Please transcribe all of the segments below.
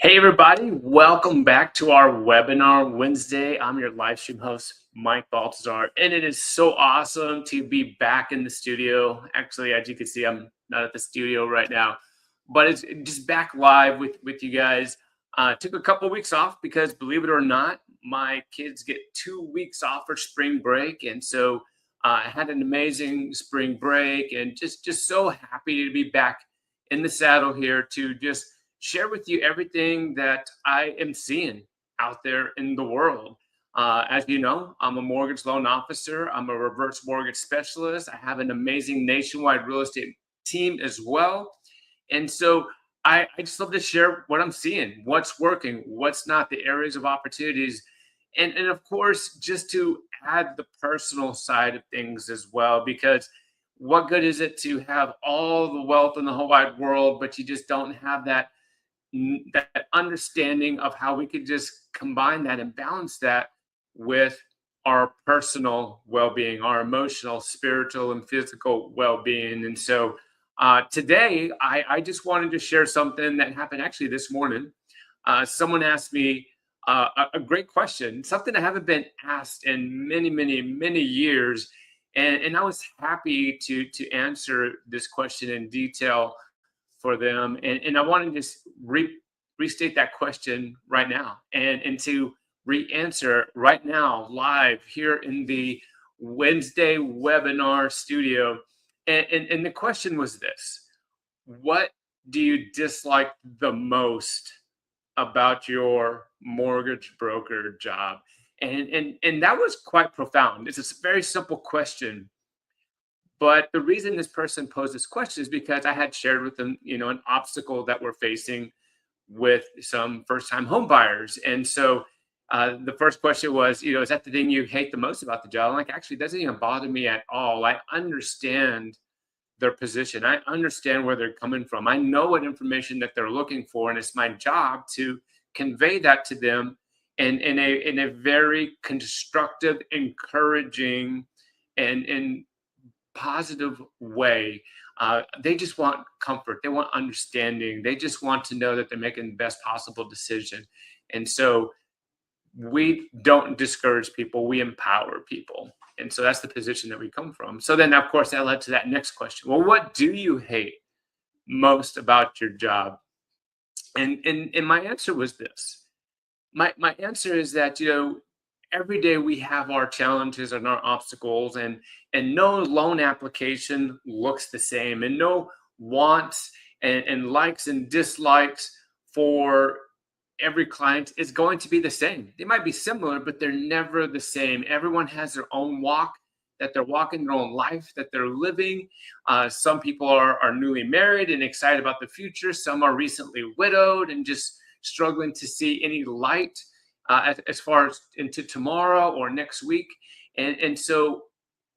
Hey everybody, welcome back to our webinar Wednesday. I'm your live stream host, Mike Baltazar, and it is so awesome to be back in the studio. Actually, as you can see, I'm not at the studio right now, but it's just back live with you guys. Took a couple weeks off because, believe it or not, my kids get 2 weeks off for spring break, and so I had an amazing spring break, and just so happy to be back in the saddle here to just share with you everything that I am seeing out there in the world. As you know, I'm a mortgage loan officer. I'm a reverse mortgage specialist. I have an amazing nationwide real estate team as well. And so I just love to share what I'm seeing, what's working, what's not, the areas of opportunities. And of course, just to add the personal side of things as well, because what good is it to have all the wealth in the whole wide world, but you just don't have that understanding of how we could just combine that and balance that with our personal well-being, our emotional, spiritual, and physical well-being. And so today, I just wanted to share something that happened actually this morning. Someone asked me a great question, something I haven't been asked in many, many, many years. And I was happy to answer this question in detail for them. And I want to just restate that question right now and to re-answer right now live here in the Wednesday webinar studio. And the question was this: what do you dislike the most about your mortgage broker job? And that was quite profound. It's a very simple question, but the reason this person posed this question is because I had shared with them, an obstacle that we're facing with some first-time home buyers. And so the first question was, is that the thing you hate the most about the job? I'm like, actually, it doesn't even bother me at all. I understand their position. I understand where they're coming from. I know what information that they're looking for, and it's my job to convey that to them in a very constructive, encouraging, and positive way. They just want comfort. They want understanding. They just want to know that they're making the best possible decision. And so we don't discourage people, we empower people. And so that's the position that we come from. So then, of course, that led to that next question. Well, what do you hate most about your job? And my answer was this. My answer is that, every day we have our challenges and our obstacles, and no loan application looks the same, and no wants and likes and dislikes for every client is going to be the same. They might be similar, but they're never the same. Everyone has their own walk that they're walking, their own life that they're living. Some people are newly married and excited about the future. Some are recently widowed and just struggling to see any light as far as into tomorrow or next week. And so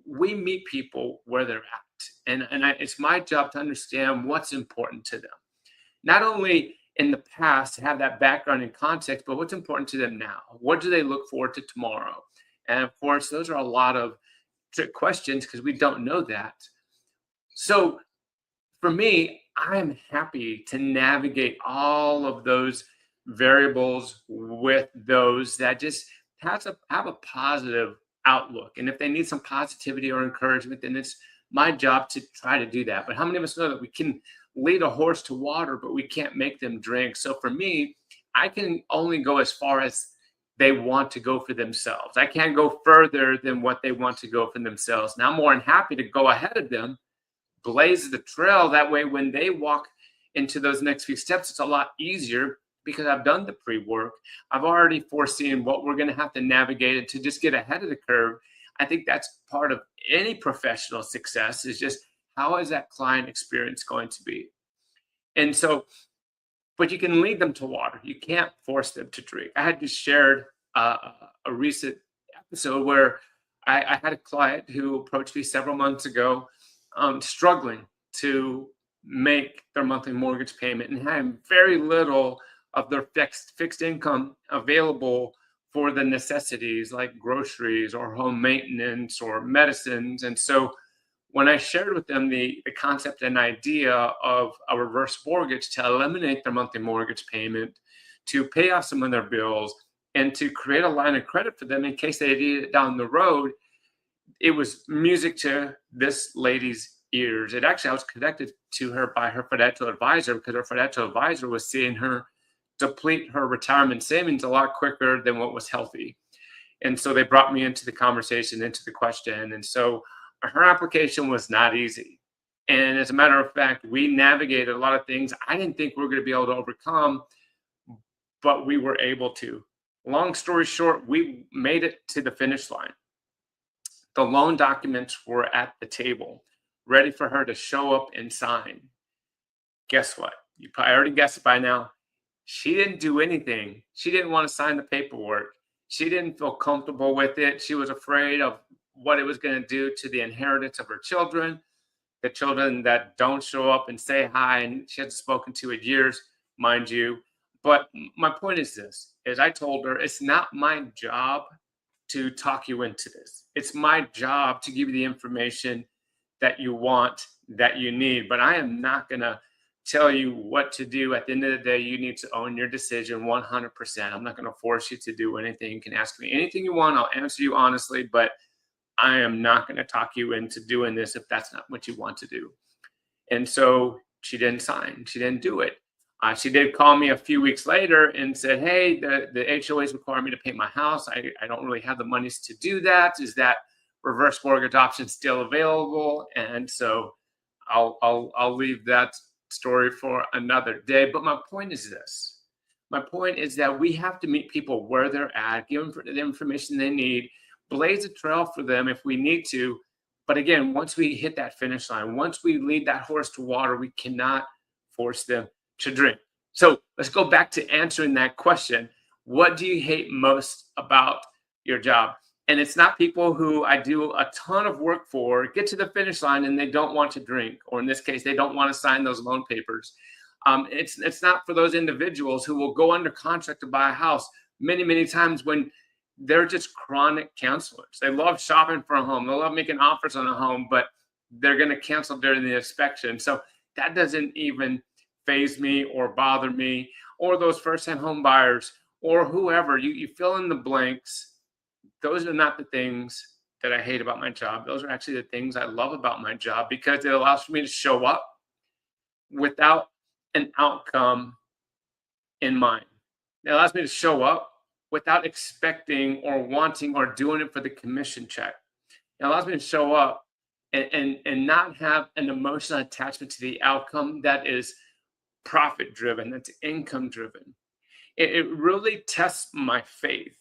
we meet people where they're at. It's my job to understand what's important to them. Not only in the past to have that background and context, but what's important to them now. What do they look forward to tomorrow? And of course, those are a lot of trick questions because we don't know that. So for me, I am happy to navigate all of those variables with those that just have a positive outlook. And if they need some positivity or encouragement, then it's my job to try to do that. But how many of us know that we can lead a horse to water, but we can't make them drink? So for me, I can only go as far as they want to go for themselves. I can't go further than what they want to go for themselves. Now I'm more than happy to go ahead of them, blaze the trail. That way, when they walk into those next few steps, it's a lot easier because I've done the pre-work. I've already foreseen what we're going to have to navigate and to just get ahead of the curve. I think that's part of any professional success, is just how is that client experience going to be? And so, but you can lead them to water. You can't force them to drink. I had just shared a recent episode where I had a client who approached me several months ago, struggling to make their monthly mortgage payment and having very little of their fixed income available for the necessities like groceries or home maintenance or medicines. And so when I shared with them the concept and idea of a reverse mortgage to eliminate their monthly mortgage payment, to pay off some of their bills, and to create a line of credit for them in case they need it down the road. It was music to this lady's ears. It actually, I was connected to her by her financial advisor, because her financial advisor was seeing her deplete her retirement savings a lot quicker than what was healthy. And so they brought me into the conversation, into the question. And so her application was not easy. And as a matter of fact, we navigated a lot of things I didn't think we were going to be able to overcome, but we were able to. Long story short, we made it to the finish line. The loan documents were at the table, ready for her to show up and sign. Guess what? You probably already guessed it by now. She didn't do anything. She didn't want to sign the paperwork. She didn't feel comfortable with it. She was afraid of what it was going to do to the inheritance of her children, the children that don't show up and say hi, and she hasn't spoken to in years, mind you. But my point is this, is I told her, it's not my job to talk you into this. It's my job to give you the information that you want, that you need. But I am not going to tell you what to do. At the end of the day, you need to own your decision 100%. I'm not going to force you to do anything. You can ask me anything you want. I'll answer you honestly, but I am not going to talk you into doing this if that's not what you want to do. And so she didn't sign. She didn't do it. She did call me a few weeks later and said, hey, the HOAs require me to paint my house. I don't really have the monies to do that. Is that reverse mortgage option still available? And so I'll leave that story for another day. But my point is this. My point is that we have to meet people where they're at, give them the information they need, blaze a trail for them if we need to. But again, once we hit that finish line, once we lead that horse to water, we cannot force them to drink. So let's go back to answering that question. What do you hate most about your job? And it's not people who I do a ton of work for get to the finish line and they don't want to drink, or in this case, they don't want to sign those loan papers. It's not for those individuals who will go under contract to buy a house many, many times when they're just chronic cancelers. They love shopping for a home. They love making offers on a home, but they're going to cancel during the inspection. So that doesn't even faze me or bother me, or those first-time home buyers or whoever. You fill in the blanks. Those are not the things that I hate about my job. Those are actually the things I love about my job, because it allows for me to show up without an outcome in mind. It allows me to show up without expecting or wanting or doing it for the commission check. It allows me to show up and not have an emotional attachment to the outcome that is profit driven, that's income driven. It really tests my faith.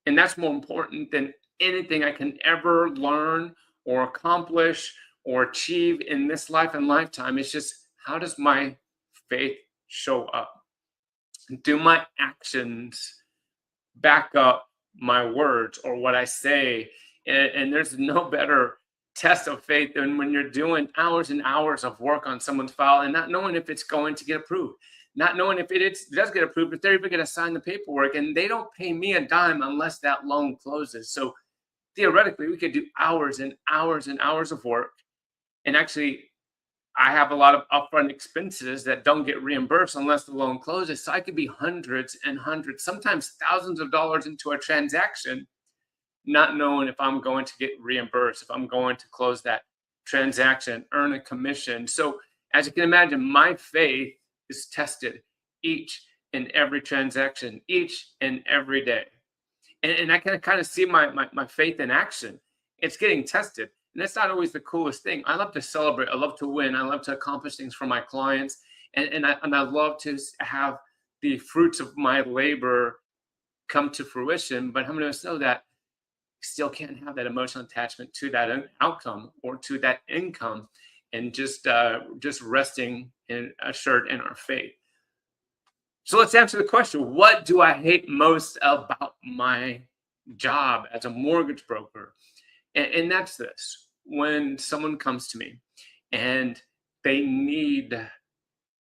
And that's more important than anything I can ever learn or accomplish or achieve in this life and lifetime. It's just, how does my faith show up? Do my actions back up my words or what I say? And there's no better test of faith than when you're doing hours and hours of work on someone's file and not knowing if it's going to get approved, not knowing if it does get approved, if they're even going to sign the paperwork, and they don't pay me a dime unless that loan closes. So theoretically, we could do hours and hours and hours of work. And actually, I have a lot of upfront expenses that don't get reimbursed unless the loan closes. So I could be hundreds and hundreds, sometimes thousands of dollars into a transaction, not knowing if I'm going to get reimbursed, if I'm going to close that transaction, earn a commission. So as you can imagine, my faith is tested each and every transaction, each and every day. And I can kind of see my faith in action. It's getting tested. And that's not always the coolest thing. I love to celebrate. I love to win. I love to accomplish things for my clients. And I love to have the fruits of my labor come to fruition. But how many of us know that still can't have that emotional attachment to that outcome or to that income, and just resting and assured in our faith? So let's answer the question: what do I hate most about my job as a mortgage broker? And that's this: when someone comes to me and they need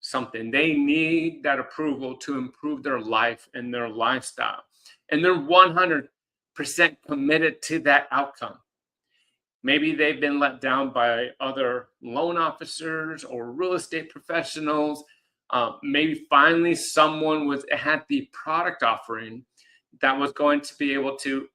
something, they need that approval to improve their life and their lifestyle, and they're 100% committed to that outcome. Maybe they've been let down by other loan officers or real estate professionals, Maybe finally someone had the product offering that was going to be able to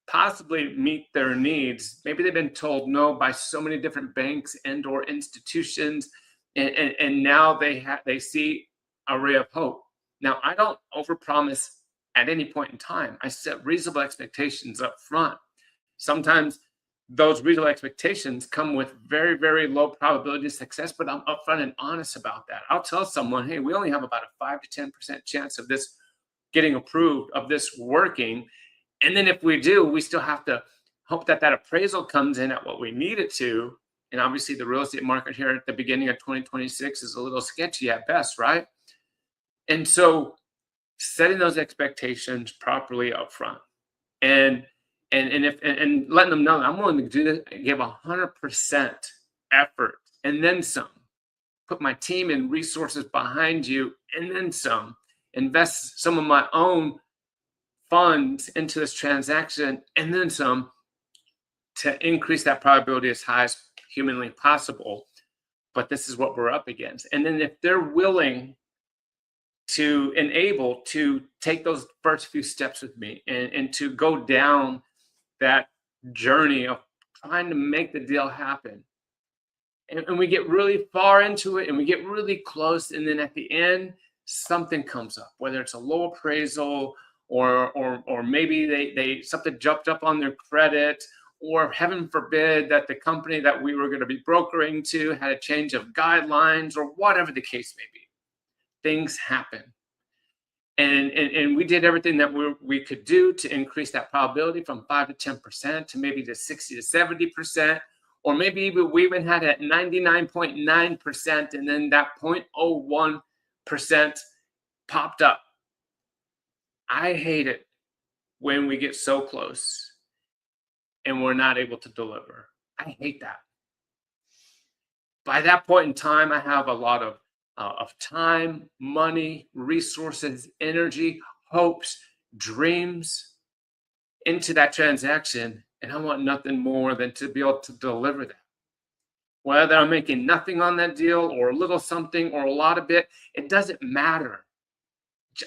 possibly meet their needs. Maybe they've been told no by so many different banks and or institutions, and now they see a ray of hope. Now, I don't overpromise at any point in time. I set reasonable expectations up front. Sometimes those reasonable expectations come with very, very low probability of success, but I'm upfront and honest about that. I'll tell someone, hey, we only have about a 5 to 10% chance of this getting approved, of this working. And then if we do, we still have to hope that that appraisal comes in at what we need it to. And obviously, the real estate market here at the beginning of 2026 is a little sketchy at best, right? And so, setting those expectations properly up front, and and letting them know I'm willing to do this, give 100% effort, and then some. Put my team and resources behind you, and then some. Invest some of my own funds into this transaction, and then some, to increase that probability as high as humanly possible. But this is what we're up against. And then if they're willing to and able to take those first few steps with me, and to go down that journey of trying to make the deal happen, and we get really far into it and we get really close, and then at the end something comes up, whether it's a low appraisal, or maybe they something jumped up on their credit, or heaven forbid that the company that we were going to be brokering to had a change of guidelines, or whatever the case may be. Things happen, and we did everything that we could do to increase that probability from 5 to 10% to maybe to 60 to 70%, or maybe we even had it at 99.9%, and then that 0.01% popped up. I hate it when we get so close and we're not able to deliver. I hate that. By that point in time, I have a lot of time, money, resources, energy, hopes, dreams into that transaction, and I want nothing more than to be able to deliver that. Whether I'm making nothing on that deal, or a little something, or a lot of it, it doesn't matter.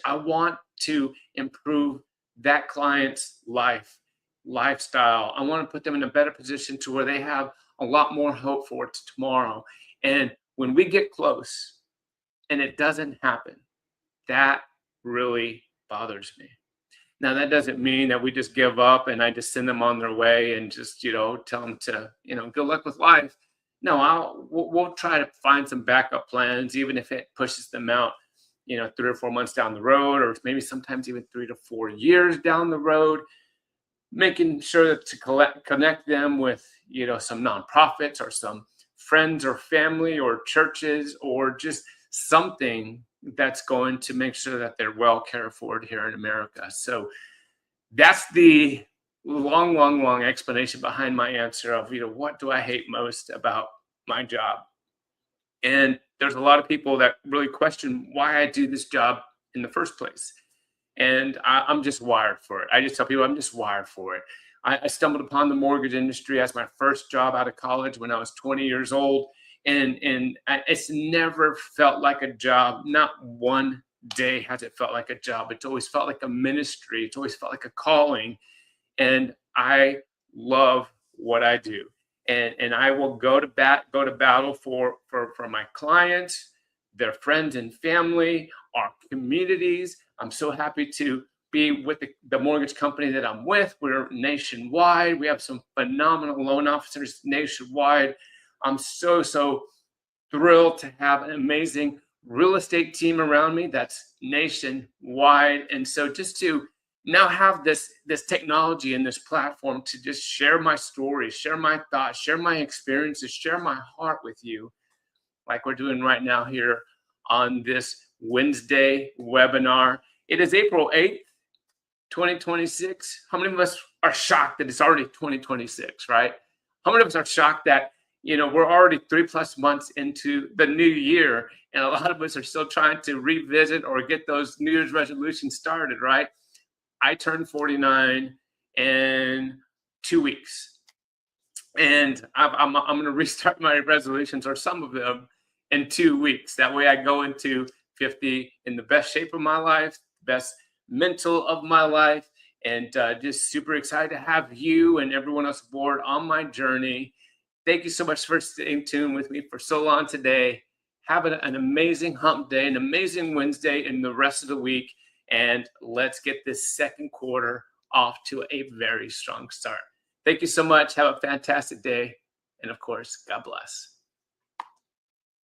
I want to improve that client's lifestyle. I want to put them in a better position to where they have a lot more hope for tomorrow. And when we get close and it doesn't happen, that really bothers me. Now, that doesn't mean that we just give up and I just send them on their way and just, tell them to, good luck with life. No, we'll try to find some backup plans, even if it pushes them out, 3 or 4 months down the road, or maybe sometimes even 3 to 4 years down the road, making sure that to connect them with, some nonprofits, or some friends or family or churches, or just something that's going to make sure that they're well cared for here in America. So that's the long explanation behind my answer of, what do I hate most about my job? And there's a lot of people that really question why I do this job in the first place. And I'm just wired for it. I just tell people I'm just wired for it. I stumbled upon the mortgage industry as my first job out of college when I was 20 years old. And it's never felt like a job. Not one day has it felt like a job. It's always felt like a ministry. It's always felt like a calling. And I love what I do. And I will go to battle for my clients, their friends and family, our communities. I'm so happy to be with the mortgage company that I'm with. We're nationwide. We have some phenomenal loan officers nationwide. I'm so thrilled to have an amazing real estate team around me that's nationwide. And so just to now have this technology and this platform to just share my story, share my thoughts, share my experiences, share my heart with you, like we're doing right now here on this Wednesday webinar. It is April 8th, 2026. How many of us are shocked that it's already 2026, right? How many of us are shocked that, we're already 3+ months into the new year, and a lot of us are still trying to revisit or get those New Year's resolutions started, right? I turned 49 in 2 weeks, and I'm going to restart my resolutions, or some of them, in 2 weeks. That way I go into 50 in the best shape of my life, best mental of my life, and just super excited to have you and everyone else aboard on my journey. Thank you so much for staying tuned with me for so long today. Have an amazing hump day, an amazing Wednesday, and the rest of the week. And let's get this second quarter off to a very strong start. Thank you so much. Have a fantastic day. And of course, God bless.